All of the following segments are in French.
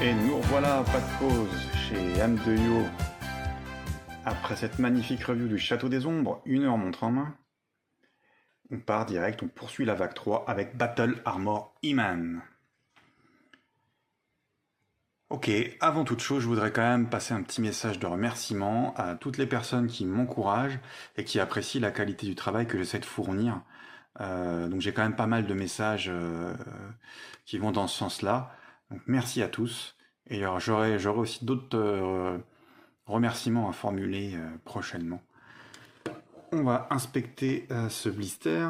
Et nous revoilà, pas de pause, chez Am2yo. Après cette magnifique review du Château des Ombres, 1 heure montre en main, on part direct, on poursuit la vague 3 avec Battle Armor He-Man. Ok, avant toute chose, je voudrais quand même passer un petit message de remerciement à toutes les personnes qui m'encouragent et qui apprécient la qualité du travail que j'essaie de fournir. Donc j'ai quand même pas mal de messages qui vont dans ce sens-là. Donc merci à tous. Et alors j'aurai aussi d'autres remerciements à formuler prochainement. On va inspecter ce blister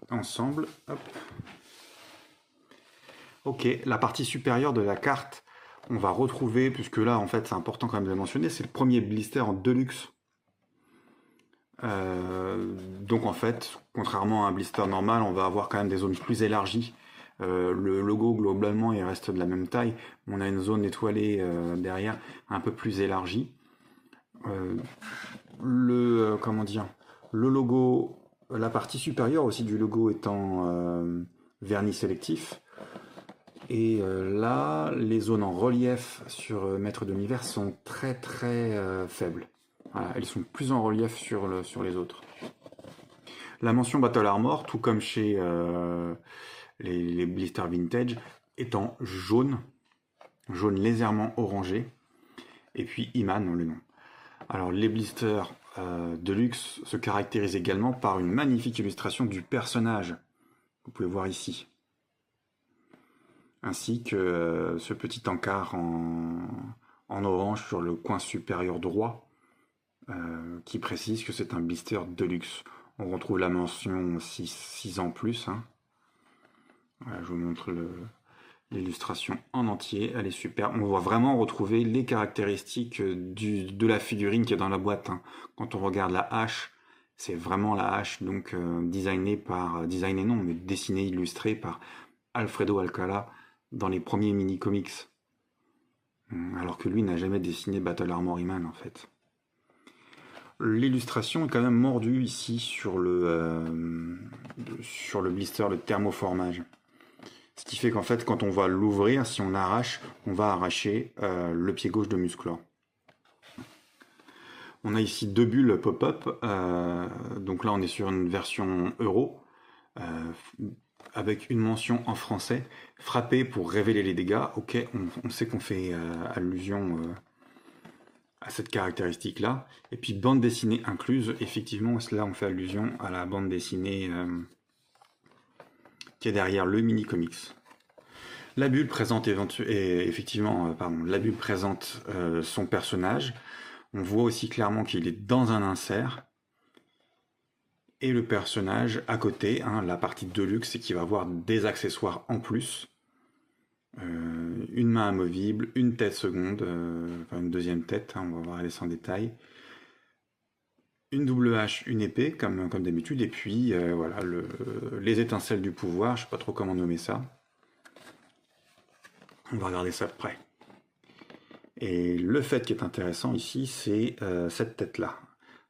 ensemble. Hop. Ok, la partie supérieure de la carte, on va retrouver, puisque là en fait c'est important quand même de le mentionner, c'est le premier blister en deluxe. Donc en fait, contrairement à un blister normal, on va avoir quand même des zones plus élargies. Le logo globalement il reste de la même taille. On a une zone étoilée derrière un peu plus élargie. Comment dire, le logo, la partie supérieure aussi du logo étant vernis sélectif. Et là, les zones en relief sur Maître de l'Univers sont très faibles. Voilà, elles sont plus en relief sur les autres. La mention Battle Armor, tout comme chez les blisters vintage, est en jaune légèrement orangé, et puis He-Man, le nom. Alors les blisters Deluxe se caractérisent également par une magnifique illustration du personnage. Vous pouvez voir ici. Ainsi que ce petit encart en orange sur le coin supérieur droit qui précise que c'est un blister Deluxe. On retrouve la mention 6 ans plus. Hein. Voilà, je vous montre l'illustration en entier, elle est super. On va vraiment retrouver les caractéristiques de la figurine qui est dans la boîte. Hein. Quand on regarde la hache, c'est vraiment la hache donc designée, illustrée par Alfredo Alcala dans les premiers mini-comics. Alors que lui n'a jamais dessiné Battle Armor He-Man en fait. L'illustration est quand même mordue ici sur le blister, le thermoformage. Ce qui fait qu'en fait, quand on va l'ouvrir, si on arrache, on va arracher le pied gauche de Musclor. On a ici 2 bulles pop-up. Donc là, on est sur une version euro. Avec une mention en français. Frapper pour révéler les dégâts. Ok, on sait qu'on fait allusion à cette caractéristique-là. Et puis bande dessinée incluse. Effectivement, là, on fait allusion à la bande dessinée qui est derrière le mini-comics. La bulle présente son personnage. On voit aussi clairement qu'il est dans un insert. Et le personnage à côté, hein, la partie Deluxe, c'est qu'il va avoir des accessoires en plus. Une main amovible, une tête seconde, une deuxième tête, hein, on va voir ça en détail. Une double hache, une épée, comme d'habitude, et puis voilà, les étincelles du pouvoir, je sais pas trop comment nommer ça. On va regarder ça de près. Et le fait qui est intéressant ici, c'est cette tête-là.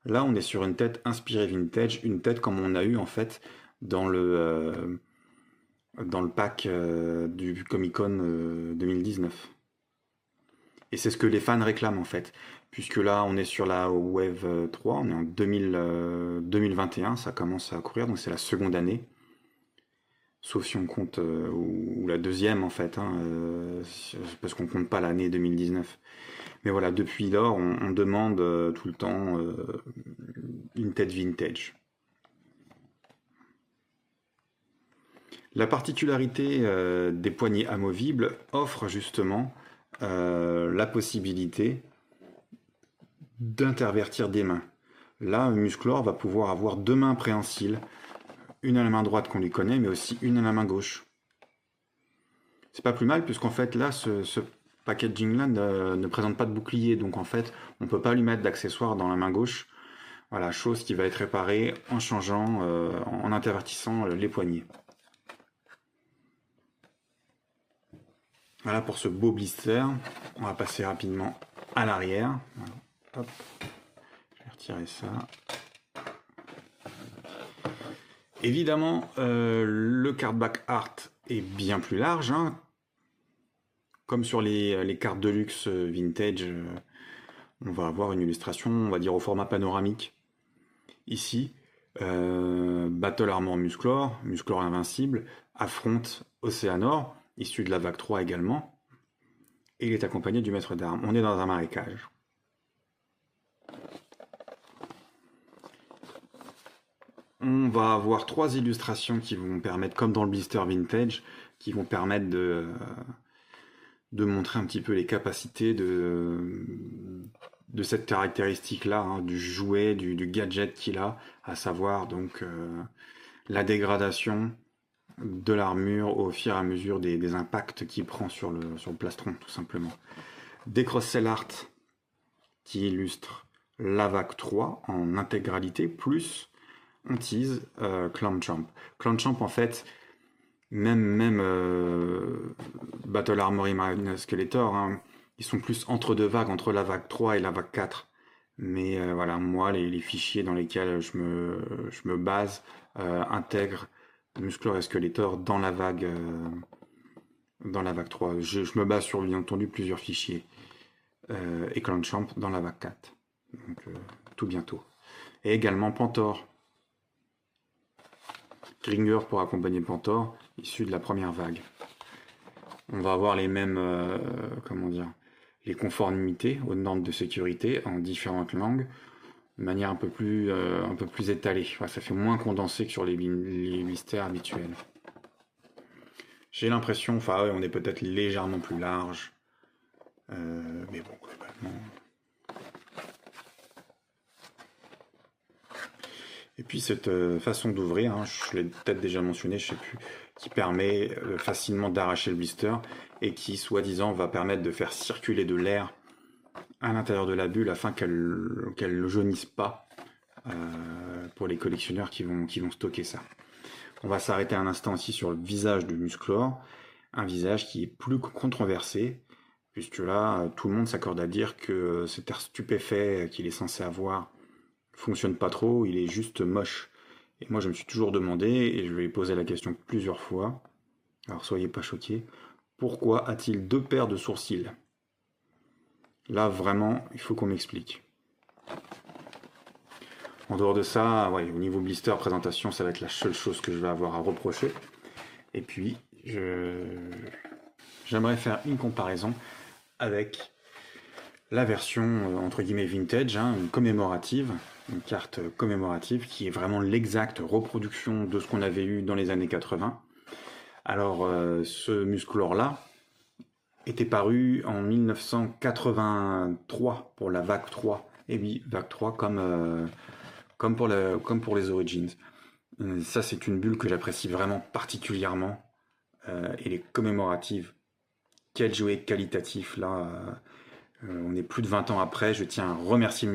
Là, on est sur une tête inspirée vintage, une tête comme on a eu en fait dans le pack du Comic-Con 2019. Et c'est ce que les fans réclament en fait, puisque là, on est sur la Wave 3, on est en 2021, ça commence à courir, donc c'est la seconde année. Sauf si on compte, ou la deuxième en fait, hein, parce qu'on compte pas l'année 2019. Mais voilà, depuis lors, on demande tout le temps une tête vintage. La particularité des poignées amovibles offre justement la possibilité d'intervertir des mains. Là, Musclor va pouvoir avoir 2 mains préhensiles, une à la main droite qu'on lui connaît, mais aussi une à la main gauche. C'est pas plus mal, puisqu'en fait là, ce packaging-là ne présente pas de bouclier, donc en fait, on peut pas lui mettre d'accessoires dans la main gauche. Voilà, chose qui va être réparée en changeant, en intervertissant les poignets. Voilà pour ce beau blister. On va passer rapidement à l'arrière. Voilà. Hop. Je vais retirer ça. Évidemment, le cardback art est bien plus large. Hein. Comme sur les cartes de luxe vintage, on va avoir une illustration, on va dire au format panoramique. Ici, Battle Armor Musclor, Musclor Invincible, affronte Océanor, issu de la vague 3 également, et il est accompagné du maître d'armes. On est dans un marécage. On va avoir 3 illustrations qui vont permettre, comme dans le blister vintage, qui vont permettre de montrer un petit peu les capacités de cette caractéristique-là, hein, du jouet, du gadget qu'il a, à savoir donc la dégradation de l'armure au fur et à mesure des impacts qu'il prend sur le plastron, tout simplement. Des cross-cell art qui illustrent la vague 3 en intégralité, plus on tease Clanchamp. Clanchamp, en fait, même Battle Armory Marine Skeletor, hein, ils sont plus entre deux vagues, entre la vague 3 et la vague 4. Mais voilà, moi, les fichiers dans lesquels je me base intègrent Musclor et Skeletor dans la vague 3. Je me base sur, bien entendu, plusieurs fichiers. Et Clanchamp dans la vague 4. Donc, tout bientôt. Et également Pantor. Gringer pour accompagner Pantor, issu de la première vague. On va avoir les mêmes, comment dire, les conformités aux normes de sécurité en différentes langues, de manière un peu plus étalée. Enfin, ça fait moins condensé que sur les blisters habituels. J'ai l'impression, enfin ouais, on est peut-être légèrement plus large, mais bon, globalement. Et puis cette façon d'ouvrir, hein, je l'ai peut-être déjà mentionné, je sais plus, qui permet facilement d'arracher le blister et qui, soi-disant, va permettre de faire circuler de l'air à l'intérieur de la bulle afin qu'elle ne jaunisse pas pour les collectionneurs qui vont stocker ça. On va s'arrêter un instant aussi sur le visage de Musclor, un visage qui est plus controversé, puisque là, tout le monde s'accorde à dire que cet air stupéfait qu'il est censé avoir fonctionne pas trop, il est juste moche. Et moi je me suis toujours demandé, et je lui ai posé la question plusieurs fois, alors soyez pas choqués, pourquoi a-t-il 2 paires de sourcils? Là vraiment, il faut qu'on m'explique. En dehors de ça, ouais, au niveau blister, présentation, ça va être la seule chose que je vais avoir à reprocher. Et puis, j'aimerais faire une comparaison avec la version, entre guillemets, vintage, hein, une commémorative, une carte commémorative qui est vraiment l'exacte reproduction de ce qu'on avait eu dans les années 80. Alors, ce Musclor-là était paru en 1983 pour la vague 3. Et oui, vague 3 comme pour les Origins. Ça, c'est une bulle que j'apprécie vraiment particulièrement. Et les commémoratives, quel jouet qualitatif, là. On est plus de 20 ans après, je tiens à remercier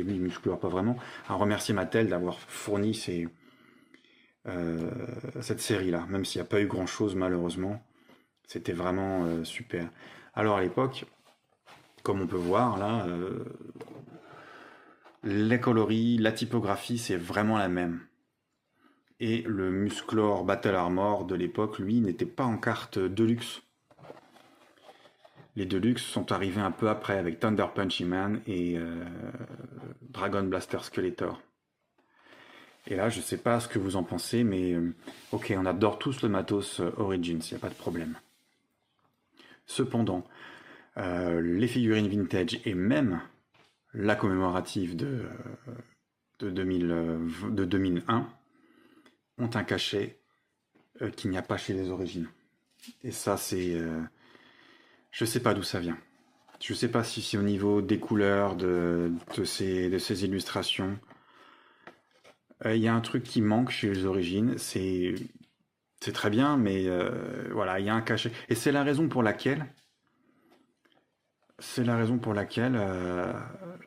Musclor, pas vraiment, à remercier Mattel d'avoir fourni cette série-là, même s'il n'y a pas eu grand-chose malheureusement. C'était vraiment super. Alors à l'époque, comme on peut voir là, les coloris, la typographie, c'est vraiment la même. Et le Musclor Battle Armor de l'époque, lui, n'était pas en carte Deluxe. Les Deluxe sont arrivés un peu après avec Thunder Punchy Man et Dragon Blaster Skeletor. Et là, je sais pas ce que vous en pensez, mais ok, on adore tous le matos Origins, il n'y a pas de problème. Cependant, les figurines vintage et même la commémorative de 2001 ont un cachet qu'il n'y a pas chez les origines. Et ça, c'est... je sais pas d'où ça vient. Je sais pas si c'est au niveau des couleurs, de ces illustrations. Il y a un truc qui manque chez les origines, c'est très bien, mais voilà, il y a un cachet. Et c'est la raison pour laquelle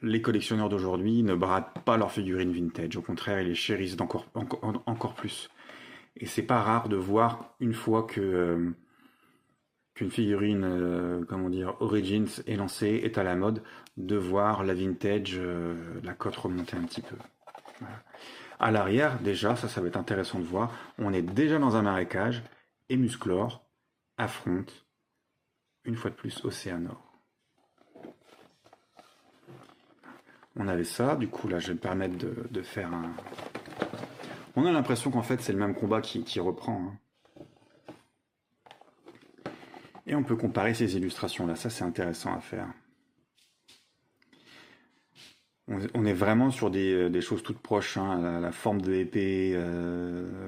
les collectionneurs d'aujourd'hui ne bradent pas leurs figurines vintage. Au contraire, ils les chérissent encore plus. Et c'est pas rare de voir une fois que qu'une figurine, comment dire, Origins est lancée, est à la mode, de voir la vintage, la cote remonter un petit peu. Voilà. À l'arrière, déjà, ça va être intéressant de voir, on est déjà dans un marécage, et Musclor affronte une fois de plus Océanor. On avait ça, du coup là je vais me permettre de faire un... On a l'impression qu'en fait c'est le même combat qui reprend. Hein. Et on peut comparer ces illustrations là, ça c'est intéressant à faire. On est vraiment sur des choses toutes proches, hein, la forme de l'épée.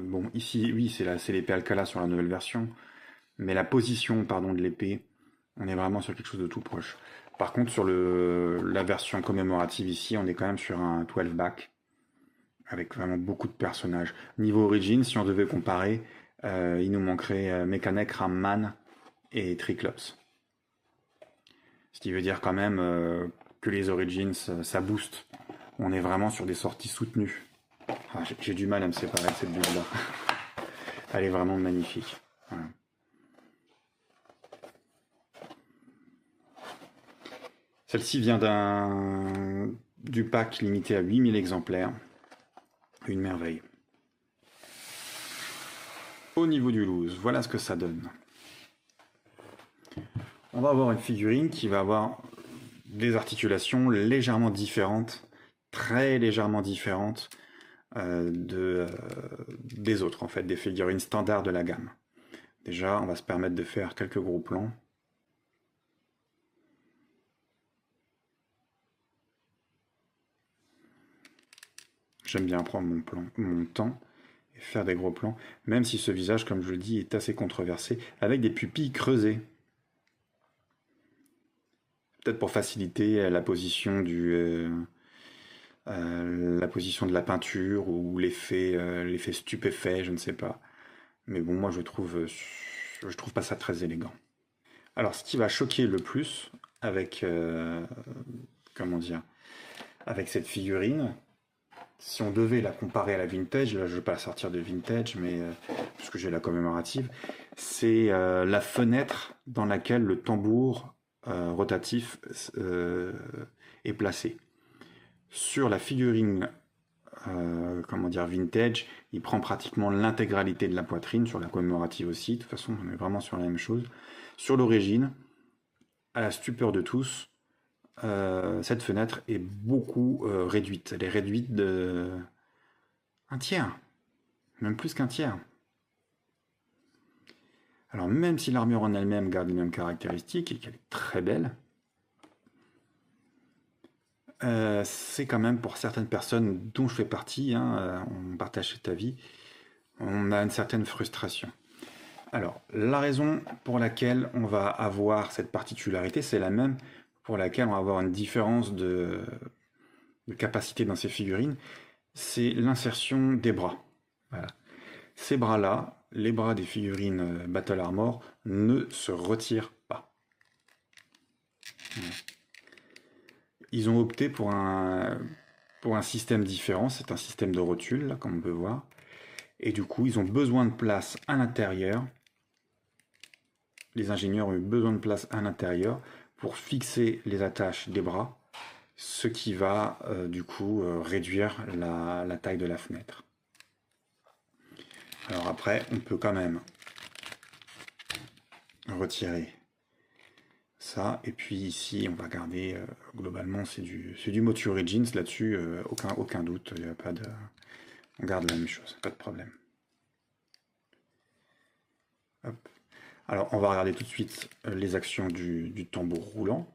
Bon, ici, oui, c'est l'épée Alcala sur la nouvelle version, mais la position, pardon, de l'épée, on est vraiment sur quelque chose de tout proche. Par contre, sur la version commémorative ici, on est quand même sur un 12-back, avec vraiment beaucoup de personnages. Niveau origine, si on devait comparer, il nous manquerait Mekanek, Ramman et Triclops. Ce qui veut dire quand même que les Origins, ça booste. On est vraiment sur des sorties soutenues. Ah, j'ai du mal à me séparer de cette bulle-là. Elle est vraiment magnifique. Voilà. Celle-ci vient du pack limité à 8000 exemplaires. Une merveille. Au niveau du loose, voilà ce que ça donne. On va avoir une figurine qui va avoir des articulations légèrement différentes, très légèrement différentes des autres, en fait, des figurines standards de la gamme. Déjà, on va se permettre de faire quelques gros plans. J'aime bien prendre mon temps et faire des gros plans, même si ce visage, comme je le dis, est assez controversé, avec des pupilles creusées. Peut-être pour faciliter la position la position de la peinture ou l'effet stupéfait, je ne sais pas. Mais bon, moi je trouve pas ça très élégant. Alors, ce qui va choquer le plus avec comment dire, avec cette figurine, si on devait la comparer à la vintage, là je ne vais pas la sortir de vintage, mais puisque j'ai la commémorative, c'est la fenêtre dans laquelle le tambour rotatif est placé. Sur la figurine comment dire, vintage, il prend pratiquement l'intégralité de la poitrine, sur la commémorative aussi, de toute façon on est vraiment sur la même chose. Sur l'origine, à la stupeur de tous, cette fenêtre est beaucoup réduite. Elle est réduite de un tiers, même plus qu'un tiers. Alors même si l'armure en elle-même garde les mêmes caractéristiques et qu'elle est très belle, c'est quand même pour certaines personnes dont je fais partie, hein, on partage cet avis, on a une certaine frustration. Alors, la raison pour laquelle on va avoir cette particularité, c'est la même pour laquelle on va avoir une différence de capacité dans ces figurines, c'est l'insertion des bras. Voilà. Ces bras-là, les bras des figurines Battle Armor, ne se retirent pas. Ils ont opté pour un système différent, c'est un système de rotule, là, comme on peut voir. Et du coup, ils ont besoin de place à l'intérieur. Les ingénieurs ont eu besoin de place à l'intérieur pour fixer les attaches des bras, ce qui va du coup réduire la taille de la fenêtre. Alors après, on peut quand même retirer ça, et puis ici on va garder, globalement c'est du Motu Origins là-dessus, aucun doute, il y a pas de... on garde la même chose, pas de problème. Hop. Alors on va regarder tout de suite les actions du tambour roulant.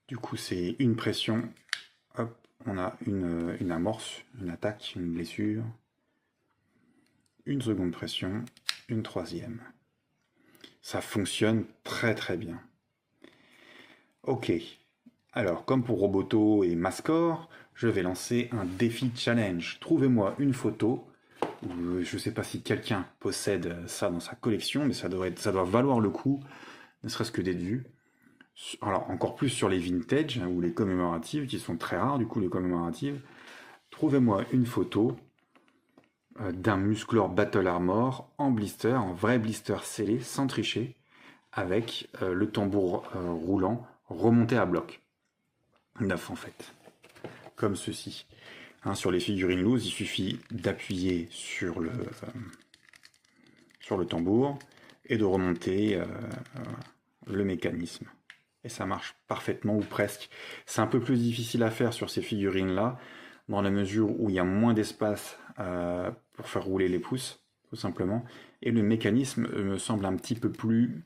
Du coup c'est une pression, hop, on a une amorce, une attaque, une blessure, une seconde pression, une troisième. Ça fonctionne très très bien. Ok, alors comme pour Roboto et Mascor, je vais lancer un défi challenge. Trouvez-moi une photo, je ne sais pas si quelqu'un possède ça dans sa collection, mais ça doit valoir le coup, ne serait-ce que d'être vu. Alors encore plus sur les vintage ou les commémoratives, qui sont très rares du coup les commémoratives. Trouvez-moi une photo d'un Musclor Battle Armor en blister, en vrai blister scellé, sans tricher, avec le tambour roulant remonté à bloc. Neuf en fait. Comme ceci. Hein, sur les figurines loose, il suffit d'appuyer sur le tambour et de remonter le mécanisme. Et ça marche parfaitement, ou presque. C'est un peu plus difficile à faire sur ces figurines-là, dans la mesure où il y a moins d'espace pour faire rouler les pouces, tout simplement. Et le mécanisme me semble un petit peu plus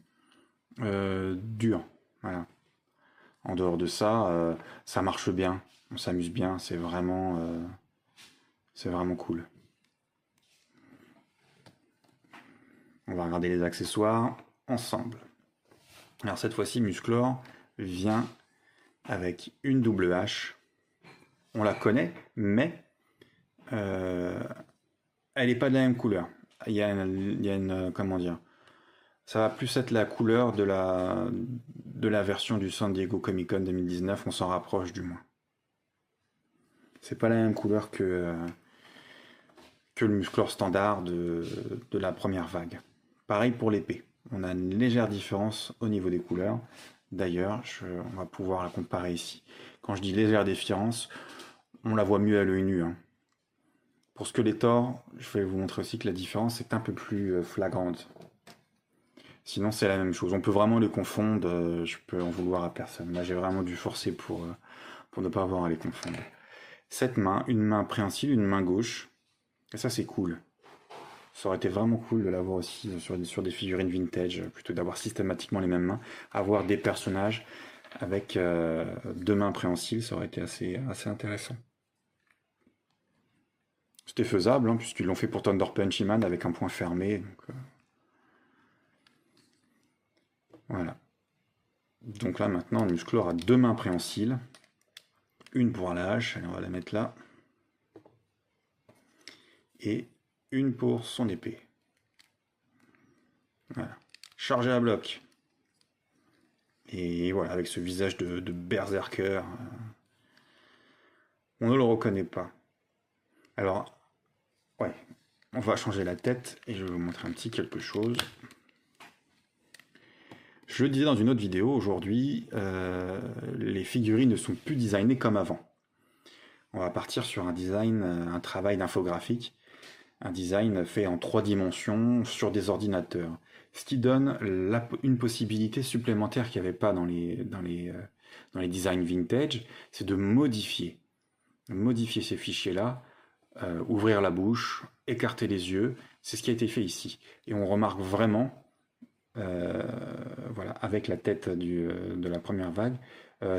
dur. Voilà. En dehors de ça, ça marche bien, on s'amuse bien, c'est vraiment cool. On va regarder les accessoires ensemble. Alors cette fois-ci, Musclor vient avec une double hache. On la connaît, mais elle n'est pas de la même couleur. Il y a une comment dire, ça va plus être la couleur de la version du San Diego Comic Con 2019, on s'en rapproche du moins. C'est pas la même couleur que le Musclor standard de la première vague. Pareil pour l'épée. On a une légère différence au niveau des couleurs. D'ailleurs, on va pouvoir la comparer ici. Quand je dis légère différence, on la voit mieux à l'œil nu. Hein. Pour Skeletor, je vais vous montrer aussi que la différence est un peu plus flagrante. Sinon, c'est la même chose. On peut vraiment les confondre. Je peux en vouloir à personne. Là, j'ai vraiment dû forcer pour ne pas avoir à les confondre. Cette main, une main préhensile, une main gauche. Et ça, c'est cool. Ça aurait été vraiment cool de l'avoir aussi sur des figurines vintage, plutôt d'avoir systématiquement les mêmes mains. Avoir des personnages avec deux mains préhensiles, ça aurait été assez intéressant. C'était faisable, hein, puisqu'ils l'ont fait pour Thunder Punchy Man avec un point fermé. Donc, voilà. Donc là, maintenant, Musclor a deux mains préhensiles. Une pour la hache, allez, on va la mettre là. Et une pour son épée. Voilà. Chargé à bloc. Et voilà, avec ce visage de berserker, on ne le reconnaît pas. Alors, ouais, on va changer la tête et je vais vous montrer un petit quelque chose. Je le disais dans une autre vidéo, aujourd'hui, les figurines ne sont plus designées comme avant. On va partir sur un design, un travail d'infographique, un design fait en 3 dimensions sur des ordinateurs. Ce qui donne une possibilité supplémentaire qu'il n'y avait pas dans les designs vintage, c'est de modifier ces fichiers-là, ouvrir la bouche, écarter les yeux, c'est ce qui a été fait ici. Et on remarque vraiment, voilà, avec la tête de la première vague,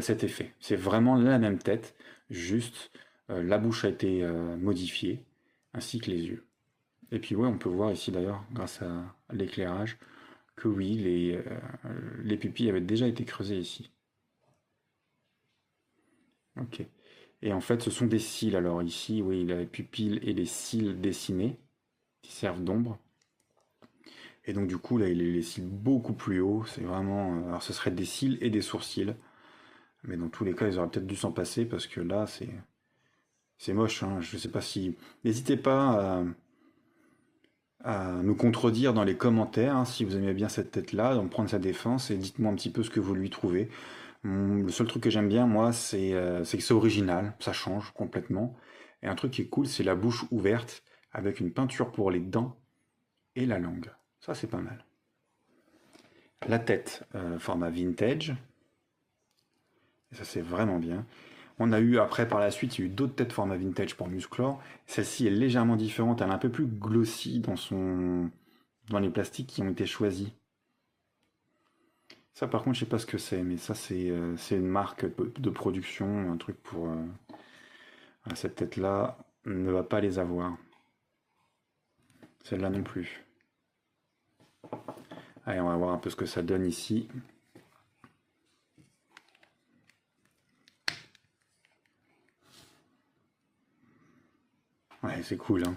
cet effet. C'est vraiment la même tête, juste la bouche a été modifiée, ainsi que les yeux. Et puis ouais, on peut voir ici d'ailleurs, grâce à l'éclairage, que oui, les pupilles avaient déjà été creusées ici. Ok. Et en fait, ce sont des cils. Alors ici, oui, il a les pupilles et les cils dessinés, qui servent d'ombre. Et donc du coup, là, il a les cils beaucoup plus hauts. C'est vraiment... alors ce serait des cils et des sourcils. Mais dans tous les cas, ils auraient peut-être dû s'en passer, parce que là, c'est moche. Hein. Je sais pas si... N'hésitez pas à nous contredire dans les commentaires, hein, si vous aimez bien cette tête-là, d'en prendre sa défense, et dites-moi un petit peu ce que vous lui trouvez. Le seul truc que j'aime bien, moi, c'est que c'est original, ça change complètement. Et un truc qui est cool, c'est la bouche ouverte, avec une peinture pour les dents et la langue. Ça, c'est pas mal. La tête, format vintage. Et ça, c'est vraiment bien. On a eu, après, par la suite, il y a eu d'autres têtes format vintage pour Musclor. Celle-ci est légèrement différente, elle est un peu plus glossy dans les plastiques qui ont été choisis. Ça, par contre, je sais pas ce que c'est, mais ça, c'est une marque de production, un truc pour... cette tête-là ne va pas les avoir. Celle-là non plus. Allez, on va voir un peu ce que ça donne ici. Ouais, c'est cool, hein.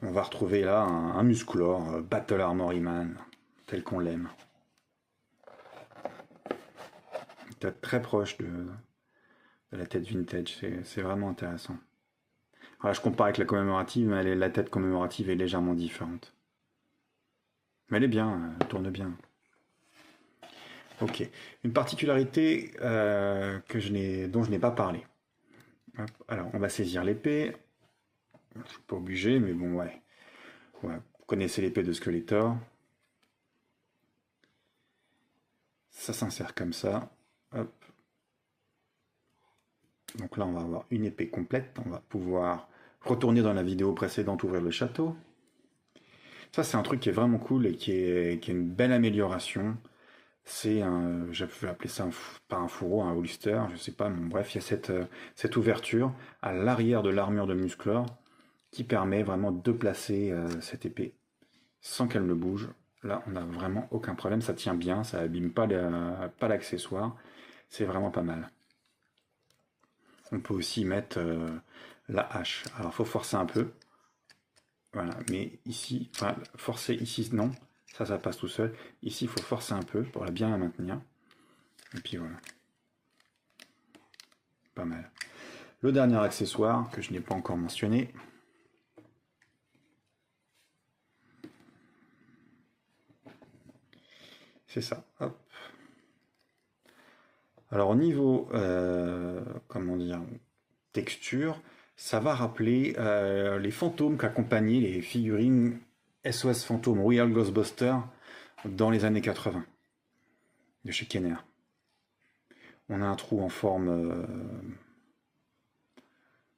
On va retrouver là un Musclor, Battle Armory Man, tel qu'on l'aime. Tête très proche de la tête vintage, c'est vraiment intéressant. Voilà, je compare avec la commémorative, mais la tête commémorative est légèrement différente. Mais elle est bien, elle tourne bien. Ok. Une particularité dont je n'ai pas parlé. Hop, alors, on va saisir l'épée. Je ne suis pas obligé, mais bon, ouais. Vous connaissez l'épée de Skeletor. ça s'insère comme ça. Hop. Donc là, on va avoir une épée complète. On va pouvoir retourner dans la vidéo précédente, ouvrir le château. Ça, c'est un truc qui est vraiment cool et qui est une belle amélioration. C'est un, je vais appeler ça pas un fourreau, un holster, je sais pas, mais bref, il y a cette ouverture à l'arrière de l'armure de Musclor qui permet vraiment de placer cette épée sans qu'elle ne bouge. Là, on n'a vraiment aucun problème, ça tient bien, ça abîme pas l'accessoire, c'est vraiment pas mal. On peut aussi mettre la hache. Alors, il faut forcer un peu. Voilà, mais ici, enfin, forcer ici, non. Ça passe tout seul. Ici, il faut forcer un peu pour bien la maintenir. Et puis voilà. Pas mal. Le dernier accessoire que je n'ai pas encore mentionné. C'est ça. Hop. Alors au niveau, comment dire, texture, ça va rappeler les fantômes qu'accompagnaient les figurines SOS Fantôme Royal Ghostbuster dans les années 80 de chez Kenner. On a un trou en forme,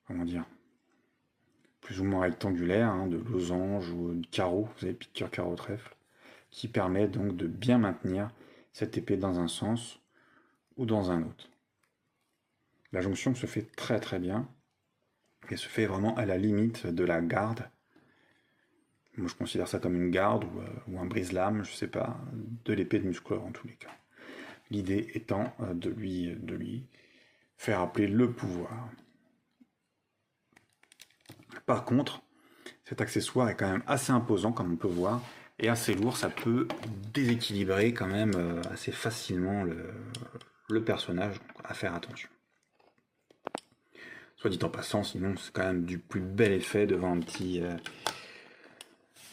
comment dire, plus ou moins rectangulaire, hein, de losange ou de carreau, vous avez piqûre carreau trèfle, qui permet donc de bien maintenir cette épée dans un sens ou dans un autre. La jonction se fait très très bien et se fait vraiment à la limite de la garde. Moi je considère ça comme une garde ou un brise-lame, je sais pas, de l'épée de Musclor en tous les cas. L'idée étant de lui faire appeler le pouvoir. Par contre, cet accessoire est quand même assez imposant comme on peut voir, et assez lourd, ça peut déséquilibrer quand même assez facilement le personnage, donc à faire attention. Soit dit en passant, sinon c'est quand même du plus bel effet devant un petit...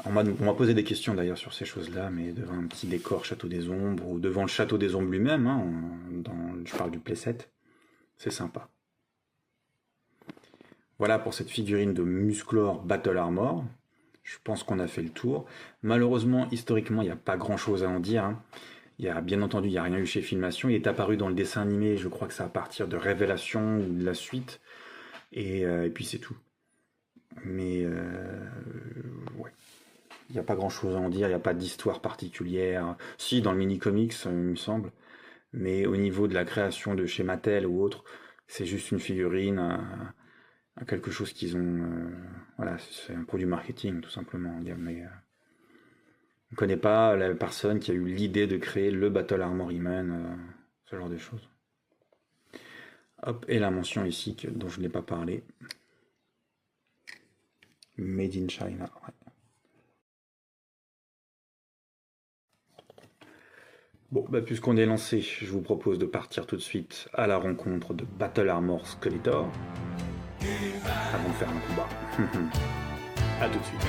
On m'a posé des questions d'ailleurs sur ces choses-là, mais devant un petit décor Château des Ombres, ou devant le Château des Ombres lui-même, hein, je parle du playset, c'est sympa. Voilà pour cette figurine de Musclor Battle Armor. Je pense qu'on a fait le tour. Malheureusement, historiquement, il n'y a pas grand-chose à en dire. Hein. Bien entendu, il n'y a rien eu chez Filmation. Il est apparu dans le dessin animé, je crois que c'est à partir de Révélation ou de la suite. Et puis c'est tout. Mais ouais. Il n'y a pas grand-chose à en dire, il n'y a pas d'histoire particulière. Si, dans le mini-comics, il me semble. Mais au niveau de la création de chez Mattel ou autre, c'est juste une figurine, quelque chose qu'ils ont... voilà, c'est un produit marketing, tout simplement. Mais on ne connaît pas la personne qui a eu l'idée de créer le Battle Armor He-Man, ce genre de choses. Hop, et la mention ici, dont je n'ai pas parlé. Made in China, ouais. Bon, bah, puisqu'on est lancé, je vous propose de partir tout de suite à la rencontre de Battle Armor Skeletor, avant de faire un combat. À tout de suite.